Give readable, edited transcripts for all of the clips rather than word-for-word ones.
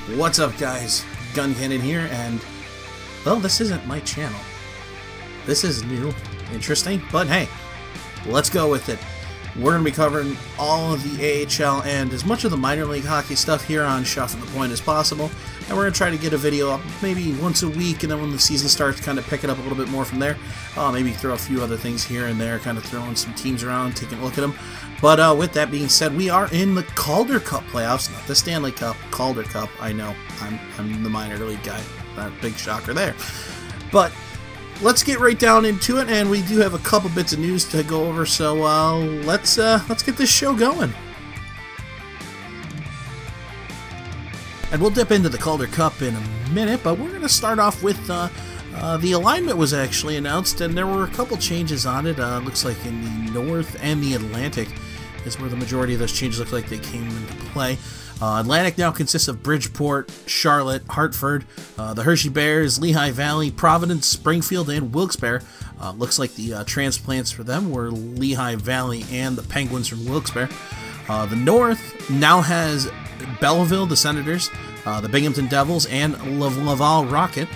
What's up, guys? Gun Cannon here, and well, this isn't my channel. This is new, interesting, but hey, let's go with it. We're going to be covering all of the AHL and as much of the minor league hockey stuff here on Shuffle the Point as possible, and we're going to try to get a video up maybe once a week, and then when the season starts, kind of pick it up a little bit more from there. Maybe throw a few other things here and there, kind of throwing some teams around, taking a look at them. But with that being said, we are in the Calder Cup playoffs, not the Stanley Cup, Calder Cup. I know, I'm the minor league guy. That big shocker there. But let's get right down into it, and we do have a couple bits of news to go over. So let's get this show going. And we'll dip into the Calder Cup in a minute, but we're going to start off with the alignment was actually announced, and there were a couple changes on it. Looks like in the North and the Atlantic is where the majority of those changes look like they came into play. Atlantic now consists of Bridgeport, Charlotte, Hartford, the Hershey Bears, Lehigh Valley, Providence, Springfield, and Wilkes-Barre. Looks like the transplants for them were Lehigh Valley and the Penguins from Wilkes-Barre. The North now has Belleville, the Senators, the Binghamton Devils, and Laval Rocket.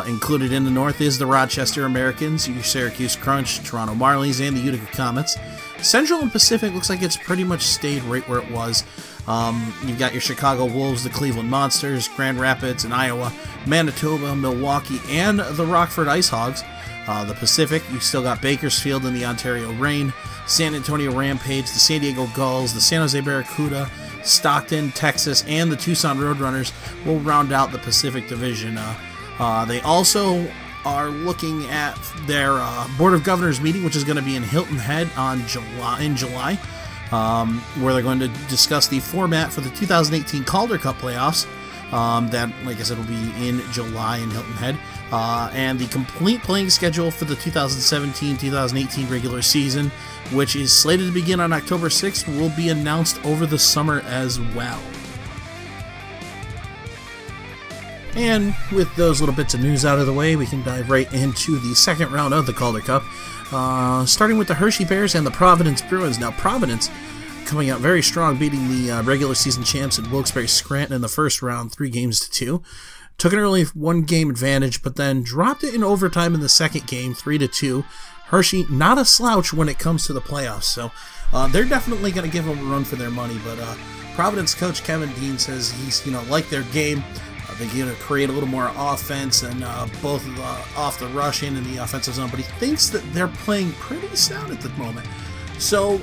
Included in the North is the Rochester Americans, your Syracuse Crunch, Toronto Marlies, and the Utica Comets. Central and Pacific looks like it's pretty much stayed right where it was. You've got your Chicago Wolves, the Cleveland Monsters, Grand Rapids in Iowa, Manitoba, Milwaukee, and the Rockford Ice Hogs. The Pacific, you've still got Bakersfield and the Ontario Reign, San Antonio Rampage, the San Diego Gulls, the San Jose Barracuda, Stockton, Texas, and the Tucson Roadrunners will round out the Pacific Division. They also are looking at their Board of Governors meeting, which is going to be in Hilton Head in July, where they're going to discuss the format for the 2018 Calder Cup playoffs. That, like I said, will be in July in Hilton Head. And the complete playing schedule for the 2017-2018 regular season, which is slated to begin on October 6th, will be announced over the summer as well. And with those little bits of news out of the way, we can dive right into the second round of the Calder Cup, starting with the Hershey Bears and the Providence Bruins. Now, Providence coming out very strong, beating the regular season champs at Wilkes-Barre Scranton in the first round, 3-2. Took an early one-game advantage, but then dropped it in overtime in the second game, 3-2. Hershey, not a slouch when it comes to the playoffs, so they're definitely going to give them a run for their money. But Providence coach Kevin Dean says he's like their game. They're going to create a little more offense and both off the rush in the offensive zone, but he thinks that they're playing pretty sound at the moment. So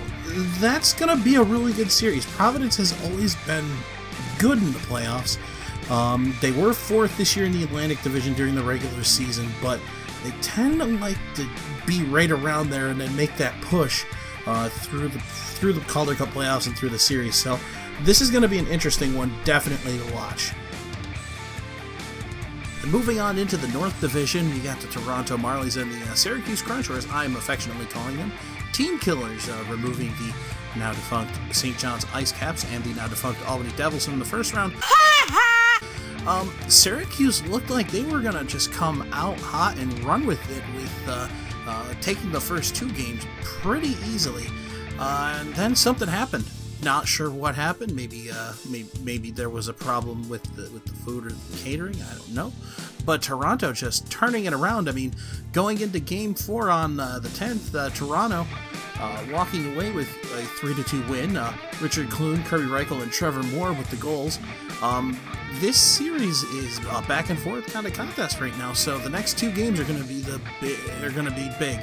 that's going to be a really good series. Providence has always been good in the playoffs. They were 4th this year in the Atlantic Division during the regular season, but they tend to like to be right around there and then make that push through the Calder Cup playoffs and through the series. So this is going to be an interesting one, definitely to watch. And moving on into the North Division, you got the Toronto Marlies and the Syracuse Crunch, or as I'm affectionately calling them, Team Killers, removing the now defunct St. John's Ice Caps and the now defunct Albany Devils in the first round. Syracuse looked like they were going to just come out hot and run with it, with taking the first 2 games pretty easily. And then something happened. Not sure what happened. Maybe there was a problem with the food or the catering. I don't know. But Toronto just turning it around. I mean, going into Game 4 on the 10th, Toronto walking away with a 3-2 win. Richard Kloon, Kirby Reichel, and Trevor Moore with the goals. This series is a back and forth kind of contest right now. So the next 2 games are going to be big,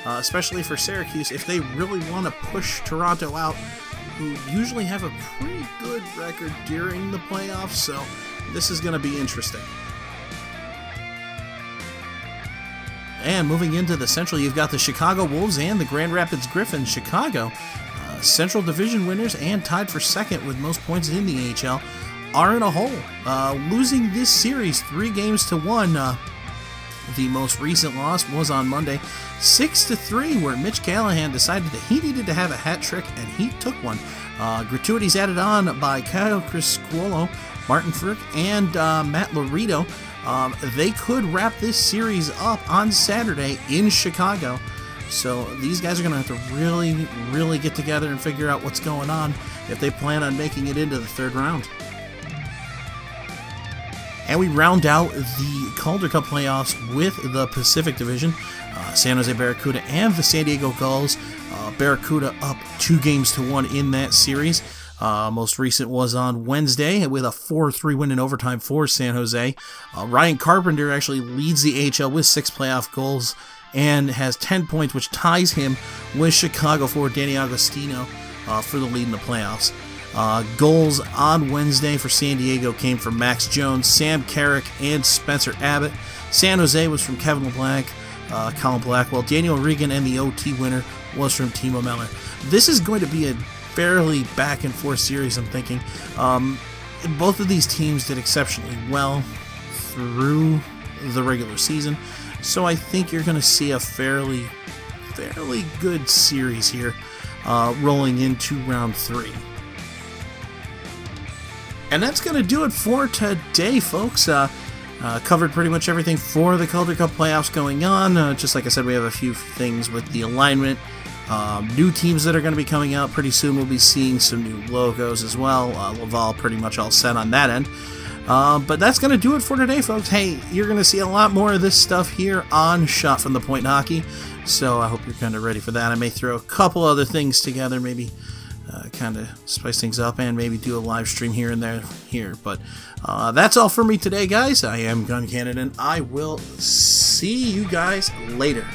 especially for Syracuse if they really want to push Toronto out, who usually have a pretty good record during the playoffs, so this is going to be interesting. And moving into the Central, you've got the Chicago Wolves and the Grand Rapids Griffins. Chicago, Central Division winners and tied for second with most points in the AHL, are in a hole. Losing this series 3-1. The most recent loss was on Monday, 6-3, where Mitch Callahan decided that he needed to have a hat trick, and he took one. Gratuities added on by Kyle Criscuolo, Martin Frick, and Matt Laredo. They could wrap this series up on Saturday in Chicago. So these guys are going to have to really get together and figure out what's going on if they plan on making it into the third round. And we round out the Calder Cup playoffs with the Pacific Division. San Jose Barracuda and the San Diego Gulls. Barracuda up 2-1 in that series. Most recent was on Wednesday with a 4-3 win in overtime for San Jose. Ryan Carpenter actually leads the AHL with 6 playoff goals and has 10 points, which ties him with Chicago forward Danny Agostino for the lead in the playoffs. Goals on Wednesday for San Diego came from Max Jones, Sam Carrick, and Spencer Abbott. San Jose was from Kevin LeBlanc, Colin Blackwell, Daniel Regan, and the OT winner was from Timo Meller. This is going to be a fairly back and forth series, I'm thinking. Both of these teams did exceptionally well through the regular season, so I think you're going to see a fairly good series here rolling into round 3. And that's going to do it for today, folks. Covered pretty much everything for the Calder Cup playoffs going on. Just like I said, we have a few things with the alignment. New teams that are going to be coming out pretty soon. We'll be seeing some new logos as well. Laval pretty much all set on that end. But that's going to do it for today, folks. Hey, you're going to see a lot more of this stuff here on Shot from the Point Hockey. So I hope you're kind of ready for that. I may throw a couple other things together, maybe kind of spice things up and maybe do a live stream here and there here. But that's all for me today, guys. I am Gun Cannon, and I will see you guys later.